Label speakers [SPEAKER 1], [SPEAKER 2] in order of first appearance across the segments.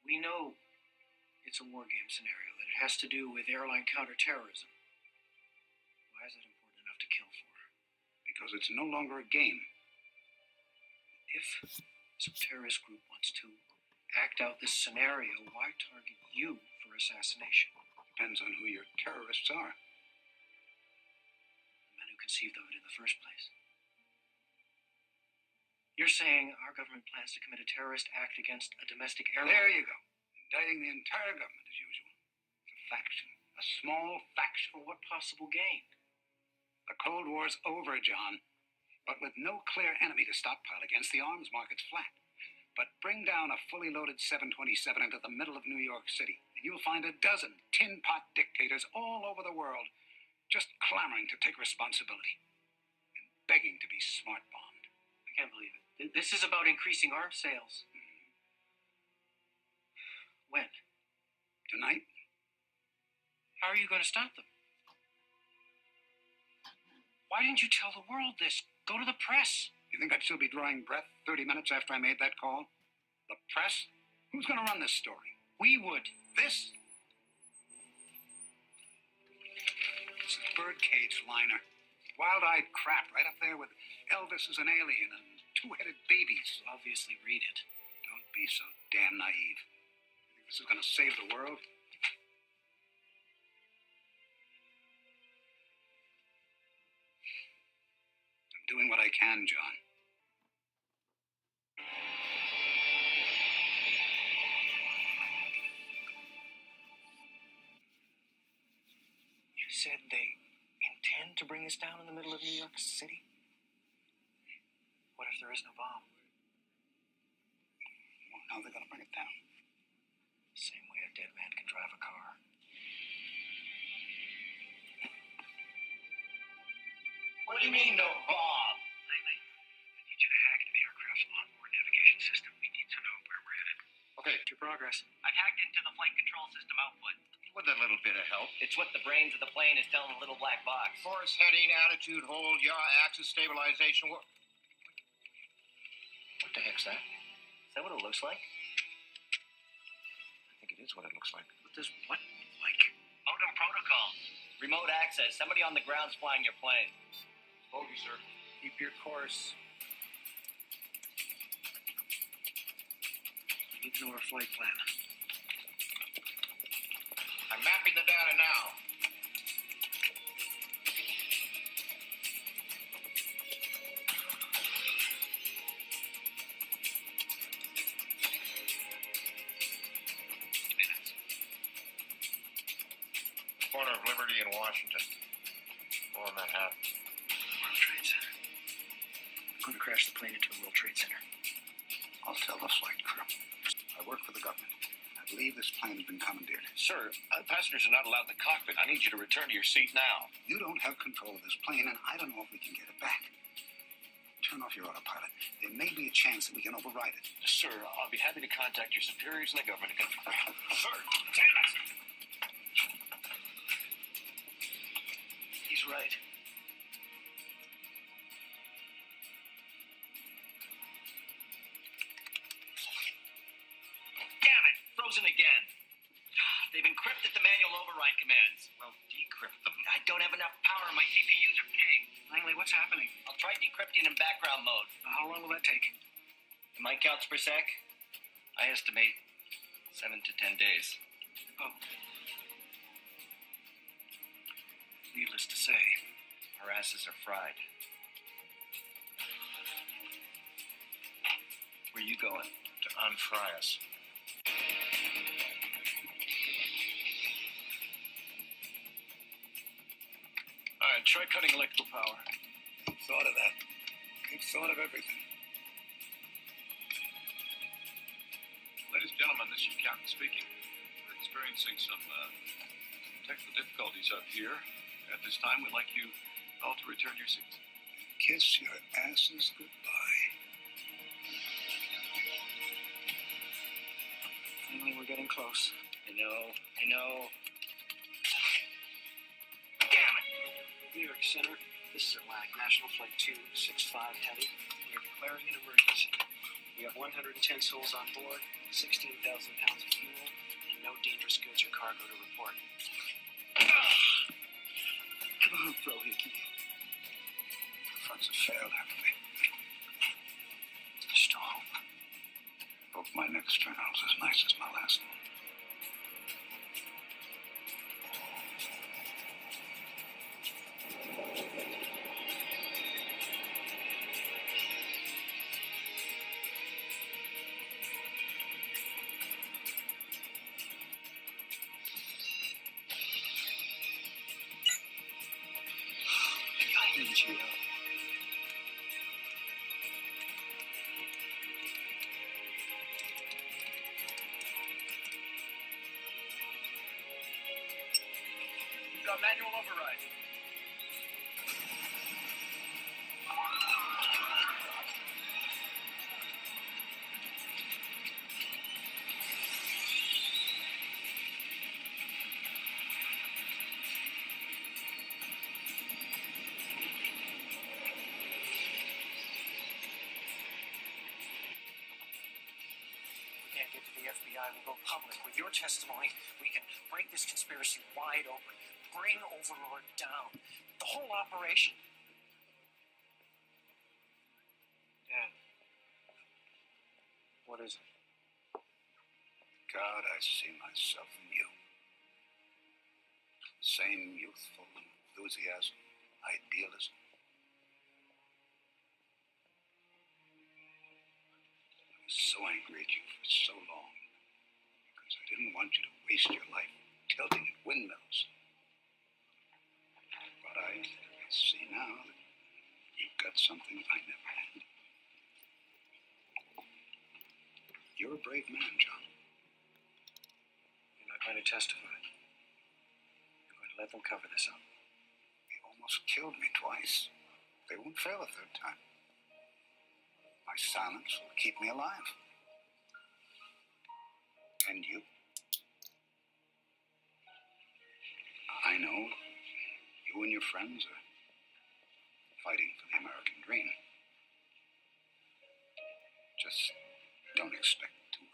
[SPEAKER 1] We know it's a war game scenario, that it has to do with airline counterterrorism. Why is that important enough to kill for?
[SPEAKER 2] Because it's no longer a game.
[SPEAKER 1] If some terrorist group wants to act out this scenario, why target you for assassination?
[SPEAKER 2] Depends on who your terrorists are.
[SPEAKER 1] The men who conceived of it in the first place. You're saying our government plans to commit a terrorist act against a domestic airline?
[SPEAKER 2] There you go. Indicting the entire government as usual. It's a faction. A small faction.
[SPEAKER 1] For what possible gain?
[SPEAKER 2] The Cold War's over, John. But with no clear enemy to stockpile against, the arms market's flat. But bring down a fully loaded 727 into the middle of New York City, and you'll find a dozen tin-pot dictators all over the world just clamoring to take responsibility and begging to be smart-bombed.
[SPEAKER 1] I can't believe it. This is about increasing arms sales. When?
[SPEAKER 2] Tonight?
[SPEAKER 1] How are you going to stop them? Why didn't you tell the world this? Go to the press.
[SPEAKER 2] You think I'd still be drawing breath 30 minutes after I made that call? The press? Who's going to run this story?
[SPEAKER 1] We would.
[SPEAKER 2] This? It's a birdcage liner. Wild-eyed crap right up there with Elvis as an alien and two-headed babies.
[SPEAKER 1] You'll obviously read it.
[SPEAKER 2] Don't be so damn naive. You think this is going to save the world? I'm doing what I can, John.
[SPEAKER 1] You said they intend to bring us down in the middle of New York City? What if there is no bomb?
[SPEAKER 2] Well, how are they going to bring it down?
[SPEAKER 1] Same way a dead man can drive a car.
[SPEAKER 3] What do you mean, no bomb?
[SPEAKER 1] Langley, I need you to hack into the aircraft's onboard navigation system. We need to know where we're headed.
[SPEAKER 3] Okay.
[SPEAKER 1] What's your progress?
[SPEAKER 3] I've hacked into the flight control system output.
[SPEAKER 4] With a little bit of help.
[SPEAKER 3] It's what the brains of the plane is telling the little black box.
[SPEAKER 4] Course, heading, attitude, hold, yaw, axis, stabilization. What the heck's that?
[SPEAKER 3] Is that what it looks like?
[SPEAKER 4] I think it is what it looks like.
[SPEAKER 1] What does what like?
[SPEAKER 3] Modem protocols. Remote access. Somebody on the ground's flying your plane.
[SPEAKER 4] Bogey, sir.
[SPEAKER 1] Keep your course. We need to know our flight plan.
[SPEAKER 4] I'm mapping the data now. Corner of Liberty and Washington. Lower Manhattan.
[SPEAKER 1] World Trade Center. I'm going to crash the plane into the World Trade Center.
[SPEAKER 2] I'll tell the flight crew. I work for the government. I believe this plane has been commandeered.
[SPEAKER 4] Sir, other passengers are not allowed in the cockpit. I need you to return to your seat now.
[SPEAKER 2] You don't have control of this plane, and I don't know if we can get it back. Turn off your autopilot. There may be a chance that we can override it.
[SPEAKER 4] Sir, I'll be happy to contact your superiors in the government to confirm.
[SPEAKER 3] Sir, damn it!
[SPEAKER 1] He's right.
[SPEAKER 3] Damn it! Frozen again. They've encrypted the manual override commands.
[SPEAKER 4] Well, decrypt them.
[SPEAKER 3] I don't have enough power. My CPUs are pinged.
[SPEAKER 1] Langley, what's happening?
[SPEAKER 3] I'll try decrypting in background mode.
[SPEAKER 1] How long will that take?
[SPEAKER 3] In my counts per sec, I estimate 7 to 10 days.
[SPEAKER 1] Oh. Needless to say,
[SPEAKER 3] Our asses are fried. Where are you going?
[SPEAKER 4] To unfry us.
[SPEAKER 2] All right, try cutting electrical power. Thought of that. We've thought of everything.
[SPEAKER 5] Ladies and gentlemen, this is Captain speaking. We're experiencing some technical difficulties up here. At this time, we'd like you all to return to your seats.
[SPEAKER 2] Kiss your asses goodbye.
[SPEAKER 1] Langley, we're getting close.
[SPEAKER 3] I know.
[SPEAKER 1] Damn it! New York Center, this is Atlantic National Flight 265 Heavy. We are declaring an emergency. We have 110 souls on board, 16,000 pounds of fuel, and no dangerous goods or cargo to report.
[SPEAKER 2] Come on, Bro Hickey. The fronts have failed, haven't they?
[SPEAKER 1] There's still hope.
[SPEAKER 2] Hope my next trial's as nice as my last one.
[SPEAKER 1] You know.
[SPEAKER 3] We've got manual override.
[SPEAKER 1] Can't get to the FBI, we'll go public. With your testimony, we can break this conspiracy wide open. Bring Overlord down. The whole operation. Dad. What is it?
[SPEAKER 2] God, I see myself in you. Same youthful enthusiasm, idealism. I was so angry at you for so long because I didn't want you to waste your life tilting at windmills. But I see now that you've got something I never had. You're a brave man, John.
[SPEAKER 1] You're not going to testify. You're going to let them cover this up.
[SPEAKER 2] They almost killed me twice. They won't fail a third time. My silence will keep me alive. And you? I know you and your friends are fighting for the American dream. Just don't expect to win.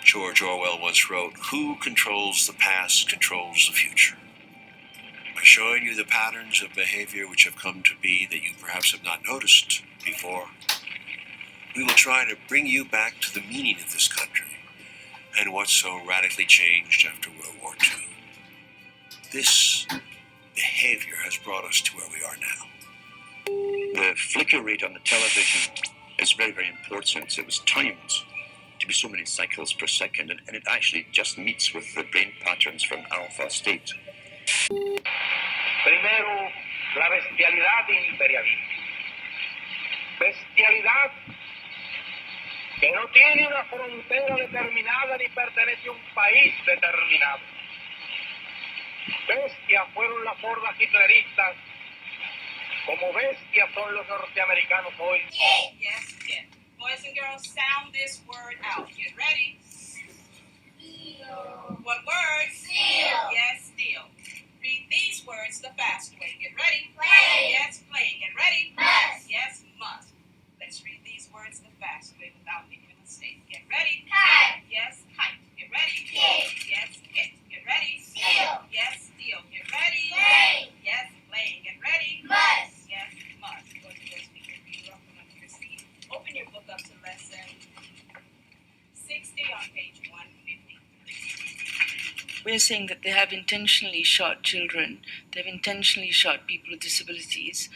[SPEAKER 6] George Orwell once wrote, "Who controls the past controls the future." By showing you the patterns of behavior which have come to be that you perhaps have not noticed before, we will try to bring you back to the meaning of this country and what so radically changed after World War II. This behavior has brought us to where we are now.
[SPEAKER 7] The flicker rate on the television is very, very important. It was timed to be so many cycles per second, and it actually just meets with the brain patterns from alpha state.
[SPEAKER 8] Primero, la bestialidad imperialista. Bestialidad que no tiene una frontera determinada ni pertenece a un país determinado. Bestias fueron las hordas hitleristas, como bestias son los norteamericanos hoy.
[SPEAKER 9] Yes, yes. Boys and girls, sound this word out. Get ready. Steal. What word? Steal. Yes, steal. Read these words the fast way. Get ready. Play. Yes, play. Get ready. Must. Yes, must. Let's read these words the fast way without making a mistake. Get ready. Kite. Yes, kite. Get ready. Kick. Yes, hit. Get ready. Steal. Yes, steal. Get ready. Play. Yes, play. Get ready. Must. Yes, must. Go to your speaker. You're up on your seat. Open your book up to lesson 60 on page 153.
[SPEAKER 10] We're saying that they have intentionally shot children, they've intentionally shot people with disabilities,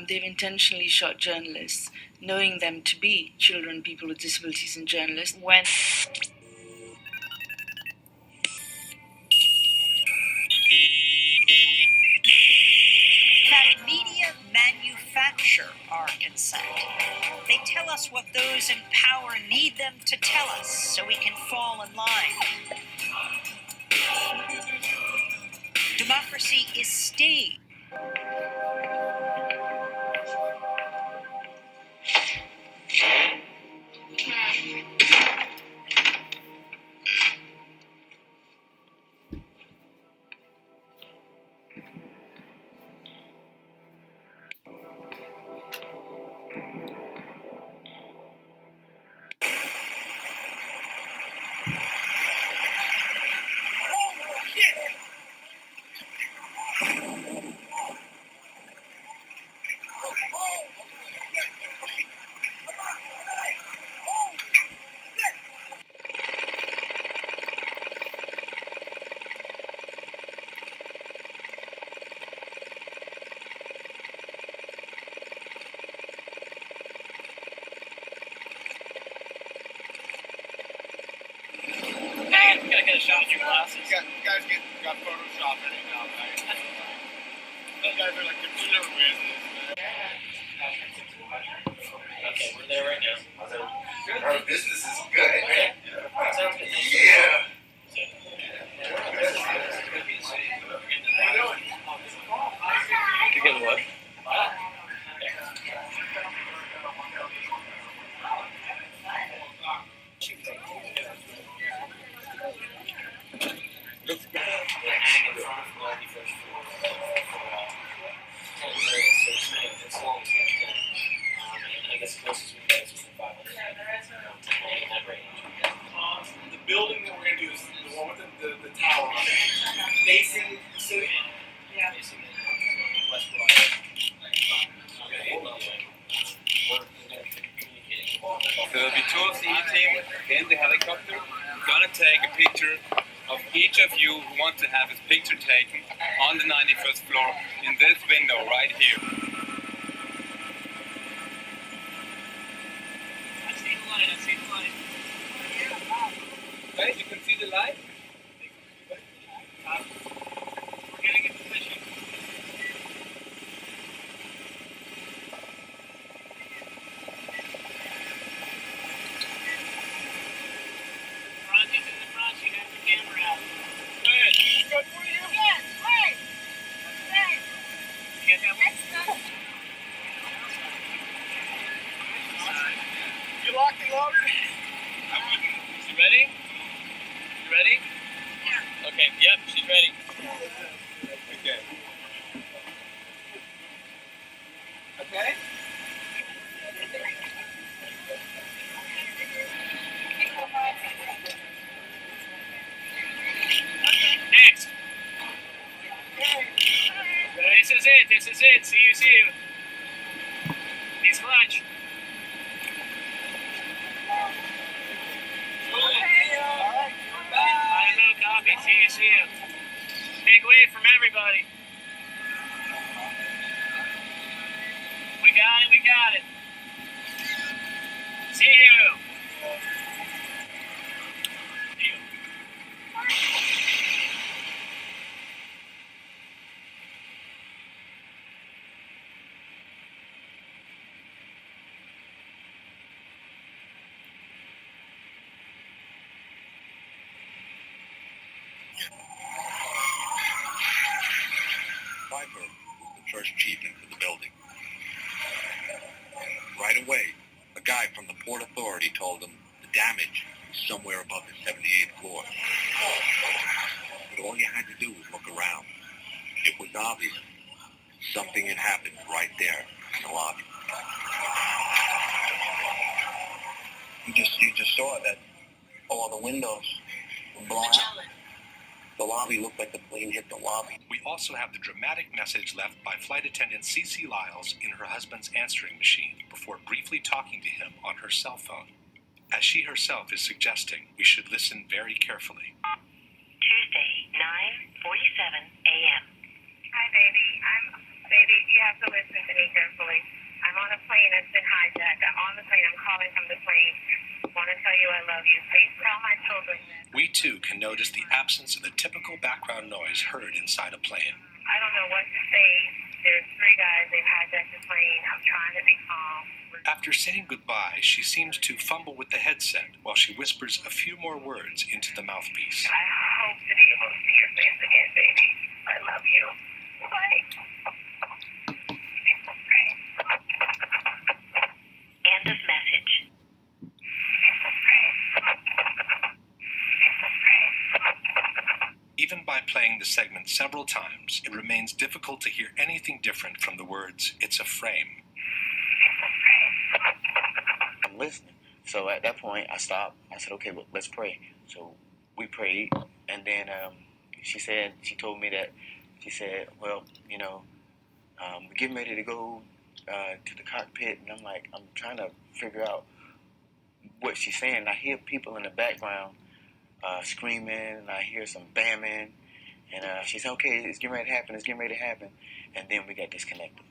[SPEAKER 10] they've intentionally shot journalists, knowing them to be children, people with disabilities, and journalists. When
[SPEAKER 11] that media manufacture our consent. They tell us what those in power need them to tell us so we can fall in line. Democracy is staged.
[SPEAKER 3] Photoshop your glasses?
[SPEAKER 4] You guys got Photoshop in it now, right? Those guys are like computer whizzes, man.
[SPEAKER 3] Okay, we're there right now.
[SPEAKER 4] Our business is good.
[SPEAKER 3] Sounds good.
[SPEAKER 4] Yeah.
[SPEAKER 3] You get what?
[SPEAKER 4] The building that we're going to do is the one with the tower on it. Facing the city.
[SPEAKER 9] Yeah.
[SPEAKER 5] There will be two of the E-team in the helicopter. Gonna take a picture of each of you who want to have his picture taken on the 91st floor in this window right here.
[SPEAKER 3] I see the light, I see the light.
[SPEAKER 5] Guys, you can see the light?
[SPEAKER 3] We're getting in position. Project in the front, you have the camera out.
[SPEAKER 5] Good.
[SPEAKER 3] Good for you.
[SPEAKER 9] Yes, right. Right.
[SPEAKER 3] Get that one?
[SPEAKER 4] You locked and loaded?
[SPEAKER 3] You ready? You ready? Yeah. Okay, yep, she's ready.
[SPEAKER 4] Okay.
[SPEAKER 3] Okay. Next. This is it. See you. He's clutch. I know, copy. See you. Make way from everybody. We got it. See you.
[SPEAKER 6] Piper was the first chief into the building. Right away, a guy from the Port Authority told him the damage was somewhere above the 78th floor. But all you had to do was look around. It was obvious. Something had happened right there in the lobby. You just saw that all the windows were blown out. The lobby looked like the plane hit the lobby.
[SPEAKER 12] We also have the dramatic message left by flight attendant C.C. Lyles in her husband's answering machine before briefly talking to him on her cell phone. As she herself is suggesting, we should listen very carefully.
[SPEAKER 13] Tuesday, 9:47 a.m.
[SPEAKER 9] Hi, baby. Baby, you have to listen to me carefully. I'm on a plane that's been hijacked. I'm on the plane. I'm calling from the plane. I want to tell you I love you. Please tell my children that.
[SPEAKER 12] We too can notice the absence of the typical background noise heard inside a plane.
[SPEAKER 9] I don't know what to say. There's 3 guys. They've hijacked the plane. I'm trying to be calm.
[SPEAKER 12] After saying goodbye, she seems to fumble with the headset while she whispers a few more words into the mouthpiece.
[SPEAKER 9] I hope to be able to see your face again, baby. I love you. Bye.
[SPEAKER 13] End of message.
[SPEAKER 12] Even by playing the segment several times, it remains difficult to hear anything different from the words, "It's a frame."
[SPEAKER 14] I'm listening. So at that point, I stopped. I said, okay, well, let's pray. So we prayed, and then she told me that, she said, well, we're getting ready to go to the cockpit, and I'm trying to figure out what she's saying. I hear people in the background screaming, and I hear some bamming, and she said, okay, it's getting ready to happen, and then we got disconnected.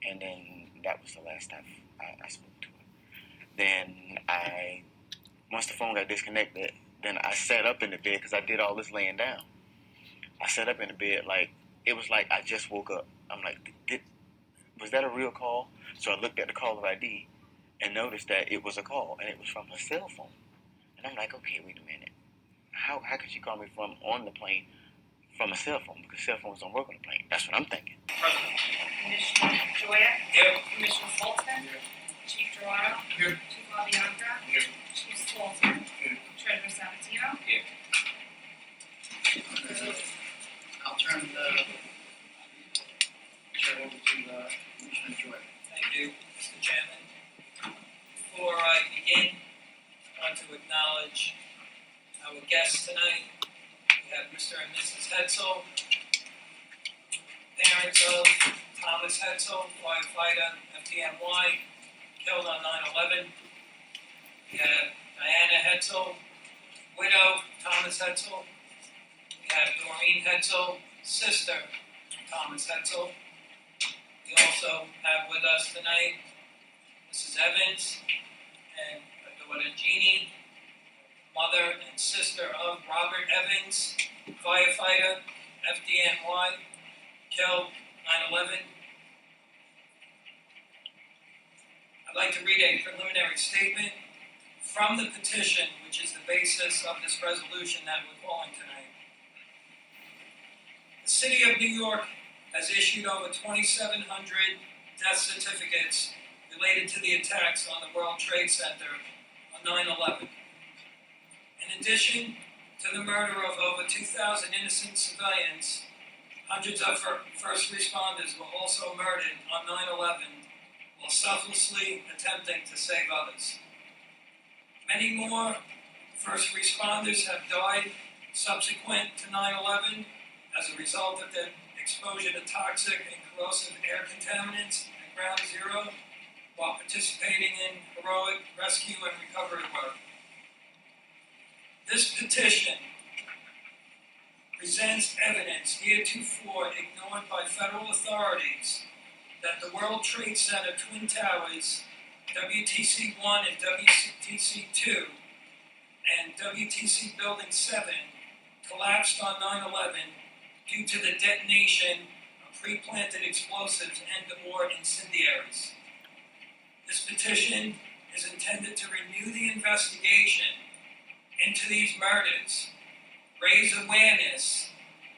[SPEAKER 14] And then that was the last time I spoke to her. Then once the phone got disconnected, then I sat up in the bed because I did all this laying down. I sat up in the bed like, it was like I just woke up. I'm like, was that a real call? So I looked at the caller ID and noticed that it was a call, and it was from her cell phone. And I'm like, okay, wait a minute. How could she call me from on the plane from a cell phone? Because cell phones don't work on the plane. That's what I'm thinking.
[SPEAKER 9] Commissioner Joya? Here. Commissioner Fulton? Here. Chief Dorado? Here. Chief LaBianca? Here. Chief Fulton? Here. Treasurer Sabatino?
[SPEAKER 3] Here.
[SPEAKER 1] I'll turn the chair over to Commissioner Joy.
[SPEAKER 15] Thank you, Mr. Chairman. Before I begin, I want to acknowledge our guests tonight. We have Mr. and Mrs. Hetzel, parents of Thomas Hetzel, firefighter, FDNY, killed on 9/11. We have Diana Hetzel, widow Thomas Hetzel. We have Doreen Hetzel, sister of Thomas Hetzel. We also have with us tonight Mrs. Evans and her daughter Jeannie, mother and sister of Robert Evans, firefighter, FDNY, killed 9/11. I'd like to read a preliminary statement from the petition, which is the basis of this resolution that we're calling tonight. The City of New York has issued over 2,700 death certificates related to the attacks on the World Trade Center on 9/11. In addition to the murder of over 2,000 innocent civilians, hundreds of first responders were also murdered on 9/11 while selflessly attempting to save others. Many more first responders have died subsequent to 9/11 as a result of their exposure to toxic and corrosive air contaminants at Ground Zero while participating in heroic rescue and recovery work. This petition presents evidence heretofore ignored by federal authorities that the World Trade Center Twin Towers, WTC-1 and WTC-2, and WTC Building 7 collapsed on 9/11 due to the detonation of pre-planted explosives and/or incendiaries. This petition is intended to renew the investigation into these murders, raise awareness,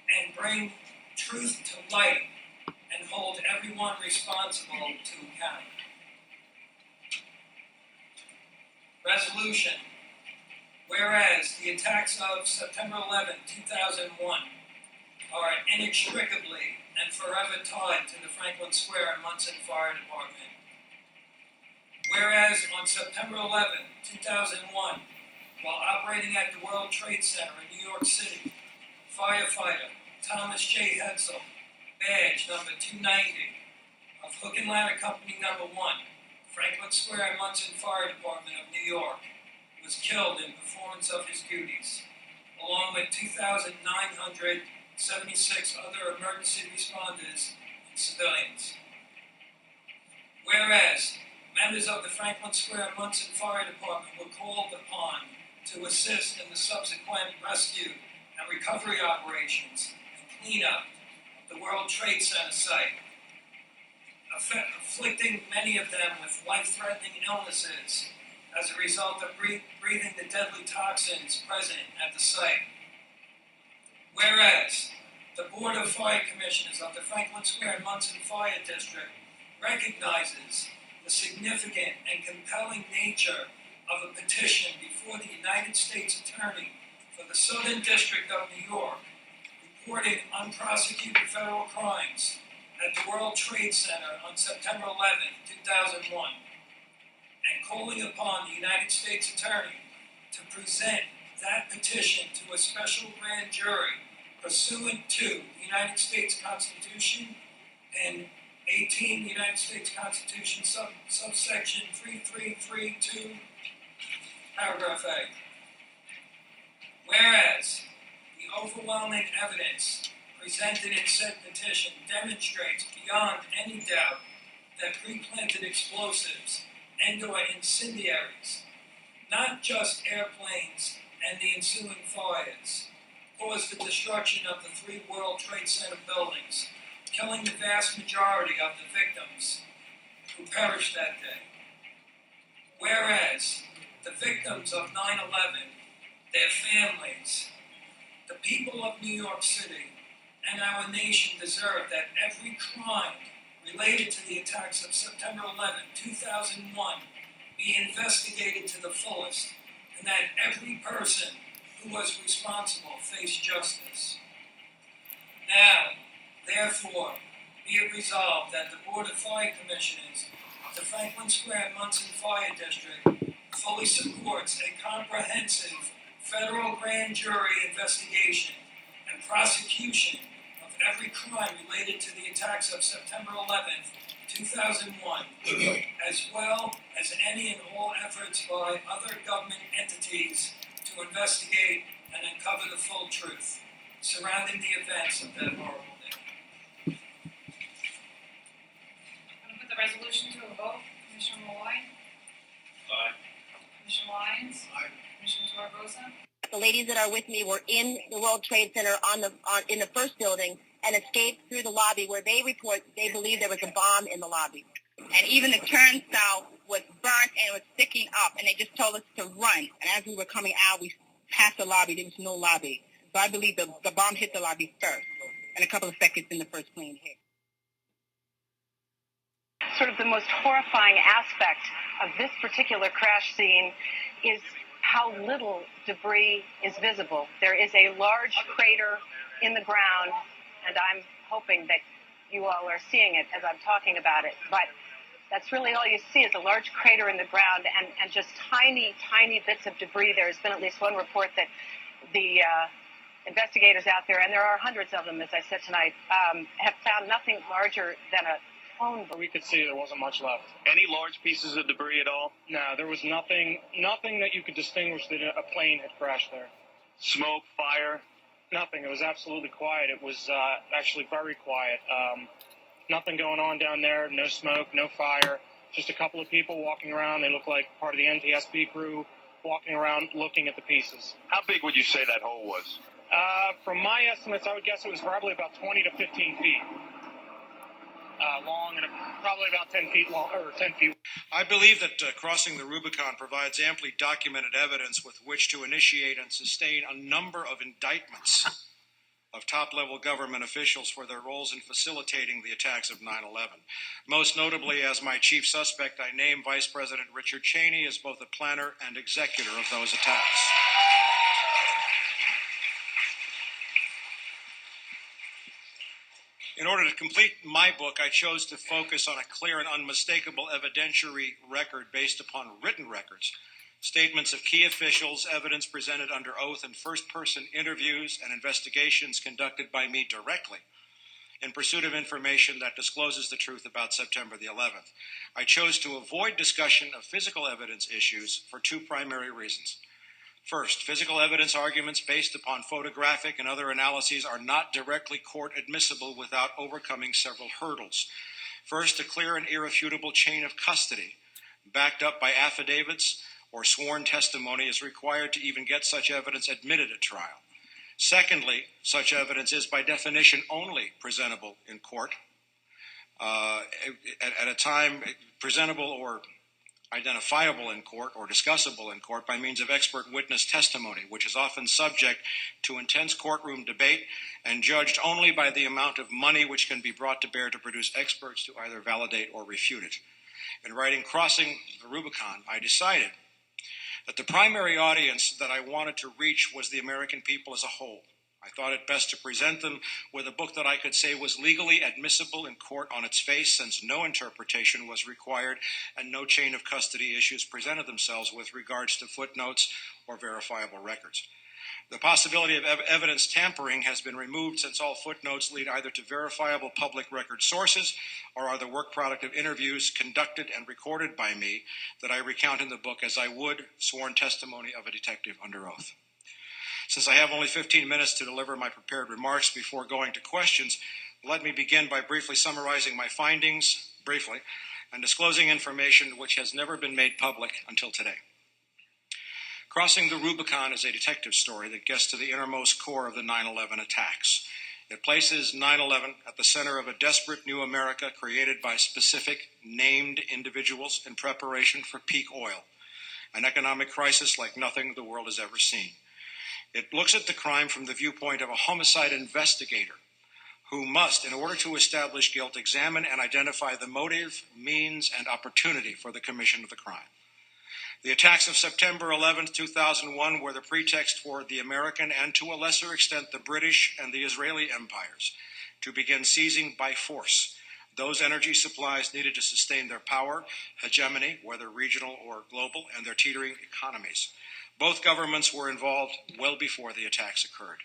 [SPEAKER 15] and bring truth to light, and hold everyone responsible to account. Resolution. Whereas the attacks of September 11, 2001 are inextricably and forever tied to the Franklin Square and Munson Fire Department. Whereas on September 11, 2001, while operating at the World Trade Center in New York City, firefighter Thomas J. Hetzel, badge number 290 of Hook and Ladder Company number 1, Franklin Square and Munson Fire Department of New York, was killed in performance of his duties, along with 2,976 other emergency responders and civilians. Whereas members of the Franklin Square and Munson Fire Department were called upon to assist in the subsequent rescue and recovery operations and cleanup of the World Trade Center site, afflicting many of them with life-threatening illnesses as a result of breathing the deadly toxins present at the site. Whereas the Board of Fire Commissioners of the Franklin Square and Munson Fire District recognizes the significant and compelling nature of a petition before the United States Attorney for the Southern District of New York reporting unprosecuted federal crimes at the World Trade Center on September 11, 2001, and calling upon the United States Attorney to present that petition to a special grand jury pursuant to the United States Constitution and 18 United States Constitution subsection 3332, paragraph A. Whereas the overwhelming evidence presented in said petition demonstrates beyond any doubt that pre-planted explosives and/or incendiaries, not just airplanes and the ensuing fires caused the destruction of the 3 World Trade Center buildings, killing the vast majority of the victims who perished that day. Whereas the victims of 9/11, their families, the people of New York City, and our nation deserve that every crime related to the attacks of September 11, 2001 be investigated to the fullest, and that every person who was responsible face justice. Now, therefore, be it resolved that the Board of Fire Commissioners of the Franklin Square and Munson Fire District fully supports a comprehensive federal grand jury investigation and prosecution of every crime related to the attacks of September 11th, 2001, as well as any and all efforts by other government entities to investigate and uncover the full truth surrounding the events of that horrible day.
[SPEAKER 16] I'm going to put the resolution to a vote. Commissioner Malloy?
[SPEAKER 5] Aye.
[SPEAKER 16] Commissioner Lyons? Aye. Commissioner Torregrosa?
[SPEAKER 17] The ladies that are with me were in the World Trade Center in the first building and escaped through the lobby where they report they believe there was a bomb in the lobby. And even the turnstile was burnt and it was sticking up, and they just told us to run. And as we were coming out, we passed the lobby. There was no lobby. So I believe the bomb hit the lobby first, and a couple of seconds in the first plane hit.
[SPEAKER 18] Sort of the most horrifying aspect of this particular crash scene is how little debris is visible. There is a large crater in the ground, and I'm hoping that you all are seeing it as I'm talking about it. But that's really all you see is a large crater in the ground and just tiny, tiny bits of debris. There's been at least one report that the investigators out there, and there are hundreds of them, as I said tonight, have found nothing larger than a phone book.
[SPEAKER 19] We could see there wasn't much left.
[SPEAKER 20] Any large pieces of debris at all?
[SPEAKER 19] No, there was nothing that you could distinguish that a plane had crashed there.
[SPEAKER 20] Smoke, fire?
[SPEAKER 19] Nothing. It was absolutely quiet. It was actually very quiet. Nothing going on down there. No smoke, no fire. Just a couple of people walking around. They look like part of the NTSB crew walking around looking at the pieces.
[SPEAKER 20] How big would you say that hole was?
[SPEAKER 19] From my estimates, I would guess it was probably about 20 to 15 feet long and probably about 10 feet long, or 10 feet.
[SPEAKER 21] I believe that crossing the Rubicon provides amply documented evidence with which to initiate and sustain a number of indictments of top-level government officials for their roles in facilitating the attacks of 9/11. Most notably, as my chief suspect, I name Vice President Richard Cheney as both a planner and executor of those attacks. In order to complete my book, I chose to focus on a clear and unmistakable evidentiary record based upon written records, statements of key officials, evidence presented under oath, and first-person interviews and investigations conducted by me directly in pursuit of information that discloses the truth about September the 11th. I chose to avoid discussion of physical evidence issues for two primary reasons. First, physical evidence arguments based upon photographic and other analyses are not directly court admissible without overcoming several hurdles. First, a clear and irrefutable chain of custody, backed up by affidavits or sworn testimony, is required to even get such evidence admitted at trial. Secondly, such evidence is by definition only presentable in court at a time presentable or identifiable in court or discussable in court by means of expert witness testimony, which is often subject to intense courtroom debate and judged only by the amount of money which can be brought to bear to produce experts to either validate or refute it. In writing Crossing the Rubicon, I decided that the primary audience that I wanted to reach was the American people as a whole. I thought it best to present them with a book that I could say was legally admissible in court on its face, since no interpretation was required and no chain of custody issues presented themselves with regards to footnotes or verifiable records. The possibility of evidence tampering has been removed, since all footnotes lead either to verifiable public record sources or are the work product of interviews conducted and recorded by me that I recount in the book as I would sworn testimony of a detective under oath. Since I have only 15 minutes to deliver my prepared remarks before going to questions, let me begin by briefly summarizing my findings, and disclosing information which has never been made public until today. Crossing the Rubicon is a detective story that gets to the innermost core of the 9/11 attacks. It places 9/11 at the center of a desperate new America created by specific, named individuals in preparation for peak oil, an economic crisis like nothing the world has ever seen. It looks at the crime from the viewpoint of a homicide investigator who must, in order to establish guilt, examine and identify the motive, means, and opportunity for the commission of the crime. The attacks of September 11, 2001 were the pretext for the American and, to a lesser extent, the British and the Israeli empires to begin seizing by force those energy supplies needed to sustain their power, hegemony, whether regional or global, and their teetering economies. Both governments were involved well before the attacks occurred.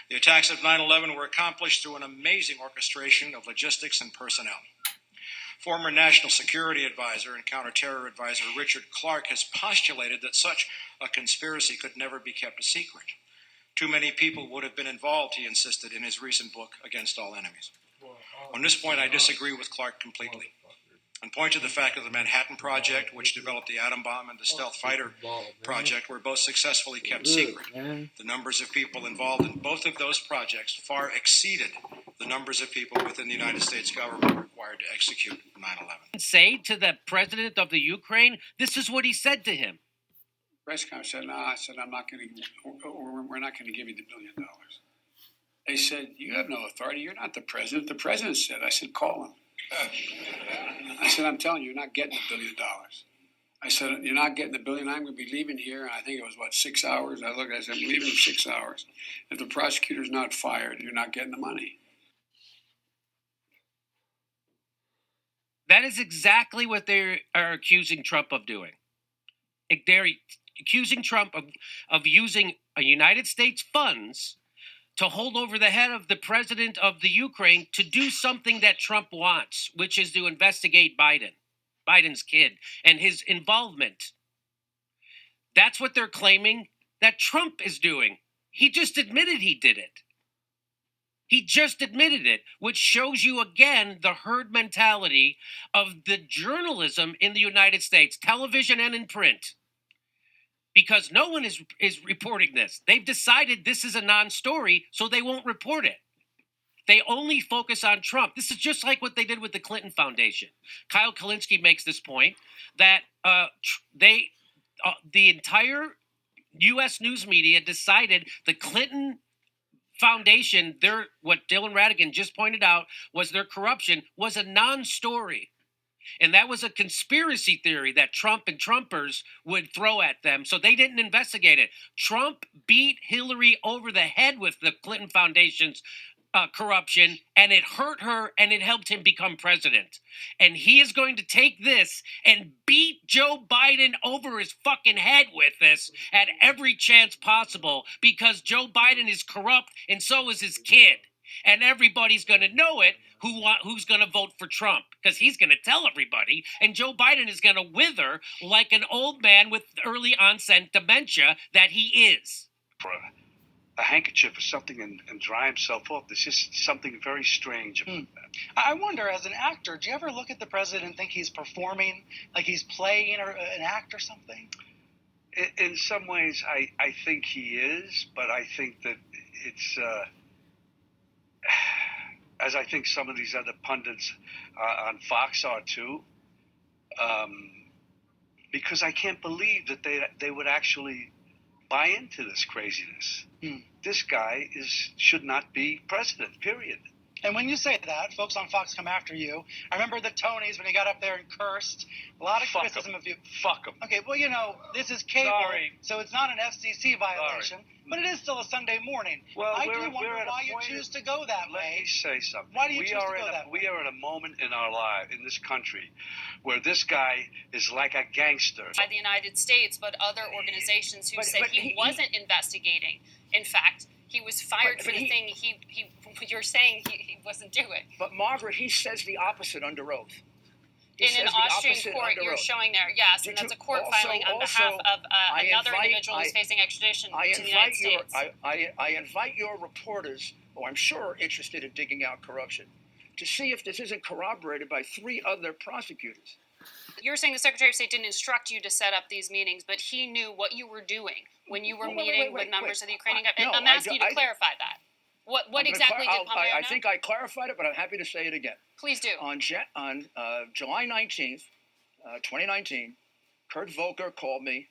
[SPEAKER 21] The attacks of 9/11 were accomplished through an amazing orchestration of logistics and personnel. Former National Security Advisor and Counterterror Advisor Richard Clarke has postulated that such a conspiracy could never be kept a secret. Too many people would have been involved, he insisted in his recent book, Against All Enemies. On this point, I disagree with Clarke completely, and point to the fact that the Manhattan Project, which developed the atom bomb, and the stealth fighter project were both successfully kept secret. The numbers of people involved in both of those projects far exceeded the numbers of people within the United States government required to execute 9/11.
[SPEAKER 2] Say to the president of the Ukraine, this is what he said to him.
[SPEAKER 22] Press conference said, no, I said, we're not going to give you the $1 billion. They said, you have no authority. You're not the president. The president said, I said, call him. I said, I'm telling you, you're not getting $1 billion. I said, you're not getting the $1 billion. I'm going to be leaving here. And I think it was, 6 hours? I looked, I said, I'm leaving in 6 hours. If the prosecutor's not fired, you're not getting the money.
[SPEAKER 2] That is exactly what they are accusing Trump of doing. They're accusing Trump of using United States funds to hold over the head of the president of the Ukraine to do something that Trump wants, which is to investigate Biden's kid, and his involvement. That's what they're claiming that Trump is doing. He just admitted he did it. He just admitted it, which shows you again the herd mentality of the journalism in the United States, television and in print. Because no one is reporting this. They've decided this is a non-story, so they won't report it. They only focus on Trump. This is just like what they did with the Clinton Foundation. Kyle Kalinske makes this point that the entire U.S. news media decided the Clinton Foundation, what Dylan Ratigan just pointed out was their corruption, was a non-story. And that was a conspiracy theory that Trump and Trumpers would throw at them, so they didn't investigate it. Trump beat Hillary over the head with the Clinton Foundation's corruption, and it hurt her, and it helped him become president. And he is going to take this and beat Joe Biden over his fucking head with this at every chance possible, because Joe Biden is corrupt, and so is his kid. And everybody's going to know it who's going to vote for Trump, because he's going to tell everybody, and Joe Biden is going to wither like an old man with early onset dementia that he is.
[SPEAKER 23] For a handkerchief or something and dry himself off. There's just something very strange about that.
[SPEAKER 24] I wonder, as an actor, do you ever look at the president and think he's performing, like he's playing an act or something?
[SPEAKER 23] In some ways, I think he is, but I think that it's... as I think some of these other pundits on Fox are too, because I can't believe that they would actually buy into this craziness. This guy should not be president, period.
[SPEAKER 24] And when you say that, folks on Fox come after you. I remember the Tonys when he got up there and cursed. A lot of criticism of you.
[SPEAKER 23] Fuck him.
[SPEAKER 24] Okay, well, this is cable, so it's not an FCC violation, but it is still a Sunday morning.
[SPEAKER 23] Well,
[SPEAKER 24] I do wonder why you choose to go that way.
[SPEAKER 23] Let me say something.
[SPEAKER 24] Why do you choose to go that way?
[SPEAKER 23] We are at a moment in our life, in this country, where this guy is like a gangster.
[SPEAKER 25] By the United States, but other organizations who said he wasn't investigating. In fact, he was fired for the thing you're saying he wasn't doing.
[SPEAKER 26] But Margaret, he says the opposite under oath.
[SPEAKER 25] In an Austrian court, you're showing there, yes, and that's a court filing on behalf of another individual who's facing extradition to the United States.
[SPEAKER 26] I invite your reporters, who I'm sure are interested in digging out corruption, to see if this isn't corroborated by 3 other prosecutors.
[SPEAKER 25] You're saying the Secretary of State didn't instruct you to set up these meetings, but he knew what you were doing when you were meeting with members of the Ukrainian government.
[SPEAKER 26] No,
[SPEAKER 25] I'm asking you to clarify that. What exactly did Pompeo know?
[SPEAKER 26] I think I clarified it, but I'm happy to say it again.
[SPEAKER 25] Please do.
[SPEAKER 26] On July 19th, 2019, Kurt Volker called me,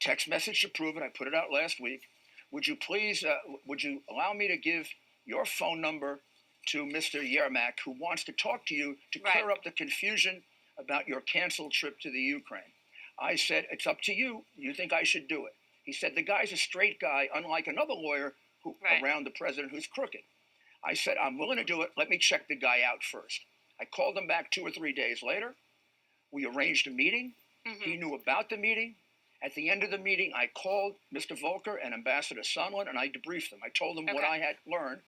[SPEAKER 26] text message to prove it. I put it out last week. Would you please, would you allow me to give your phone number to Mr. Yermak, who wants to talk to you to clear up the confusion about your canceled trip to the Ukraine? I said, it's up to you. You think I should do it? He said, the guy's a straight guy, unlike another lawyer who around the president who's crooked. I said, I'm willing to do it. Let me check the guy out first. I called him back 2 or 3 days later. We arranged a meeting. He knew about the meeting. At the end of the meeting, I called Mr. Volker and Ambassador Sondland, and I debriefed them. I told them what I had learned.